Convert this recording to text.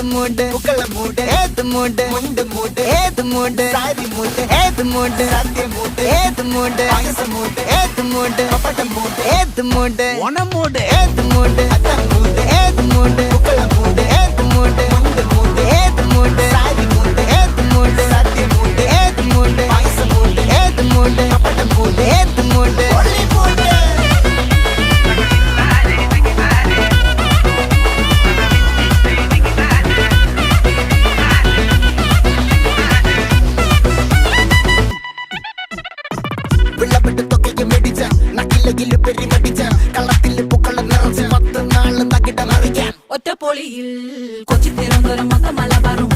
മൂട് പുക്കള മൂട് ഏത് മൂട് മുണ്ട് മൂട് ഏത് മൂട് സാരി മൂട് ഏത് മൂട് സദ്യ മൂട് ഏത് മൂട് പായസ മൂട് ഏത് മൂട് പപ്പടം മൂട് ഏത് മൂട് ഓണം മൂട് ഏത് മൂട് അത്തം മൂട് ഏത് മൂട് പുക്കള മൂട് ഏത് മൂട് മുണ്ട് മൂട് ഏത് മൂട് സാരി മൂട് ഏത് മൂട് സദ്യ മൂട് ഏത് മൂട് പായസ മൂട് ഏത് മൂട് പപ്പടം മൂട് ഏത് മൂട് ഒള്ളി മൂട് ഒറ്റപ്പൊളിയിൽ കൊച്ചി തിരുവനന്തപുരം മൊത്തം മലബാറും